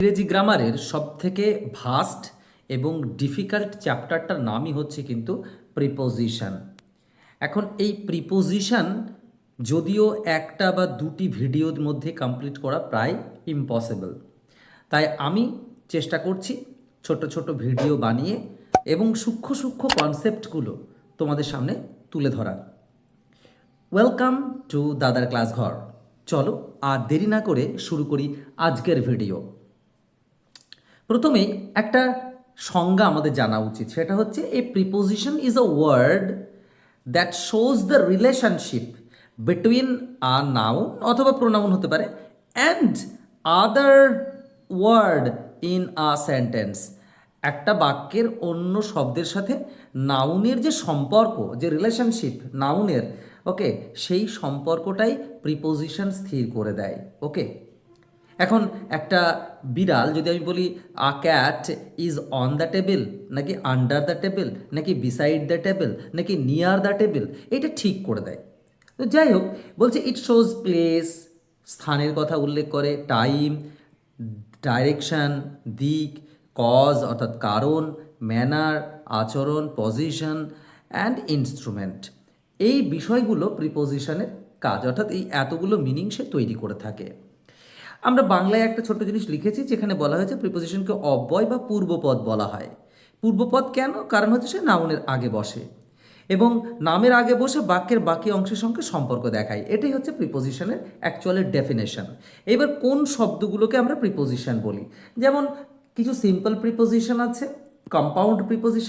ইংরেজি গ্রামারের সবথেকে ভাস্ট এবং ডিফিকাল্ট চ্যাপ্টারটার নামই হচ্ছে কিন্তু প্রিপোজিশন। এখন এই প্রিপোজিশন যদিও একটা বা দুটি ভিডিওর মধ্যে কমপ্লিট করা প্রায় ইম্পসিবল, তাই আমি চেষ্টা করছি ছোট ছোট ভিডিও বানিয়ে এবং সূক্ষ্ম সূক্ষ্ম কনসেপ্টগুলো তোমাদের সামনে তুলে ধরার। ওয়েলকাম টু দাদার ক্লাস ঘর। চলো আর দেরি না করে শুরু করি আজকের ভিডিও। প্রথমেই একটা সংজ্ঞা আমাদের জানা উচিত, সেটা হচ্ছে a preposition is a word that shows the relationship between a noun অথবা প্রোনাউন হতে পারে and other word in a sentence. একটা বাক্যের অন্য শব্দের সাথে নাউনের যে সম্পর্ক, যে রিলেশনশিপ নাউনের, ওকে, সেই সম্পর্কটাই প্রিপোজিশন স্থির করে দেয়। ওকে, এখন একটা বিড়াল যদি আমি বলি আ cat is on the table, নাকি আন্ডার দ্য টেবিল, নাকি বিসাইড দ্য টেবিল, নাকি নিয়ার দ্য টেবিল, এটা ঠিক করে দেয়। তো যাই হোক, বলছে ইট শোজ প্লেস, স্থানের কথা উল্লেখ করে, টাইম, ডাইরেকশন, দিক, কজ অর্থাৎ কারণ, ম্যানার আচরণ, পজিশন অ্যান্ড ইনস্ট্রুমেন্ট। এই বিষয়গুলো প্রিপোজিশনের কাজ, অর্থাৎ এই এতগুলো মিনিং সে তৈরি করে থাকে। আমরা বাংলায় একটা ছোট্ট জিনিস লিখেছি যেখানে বলা হয়েছে প্রিপোজিশনকে অব্যয় বা পূর্বপদ বলা হয়। পূর্বপদ কেন? কারণ হচ্ছে সে নাউনের আগে বসে এবং নামের আগে বসে বাক্যের বাকি অংশের সঙ্গে সম্পর্ক দেখায়। এটাই হচ্ছে প্রিপোজিশনের অ্যাকচুয়ালি ডেফিনেশন। এবার কোন শব্দগুলোকে আমরা প্রিপোজিশন বলি? যেমন কিছু সিম্পল প্রিপোজিশন আছে, কম্পাউন্ড প্রিপোজিশন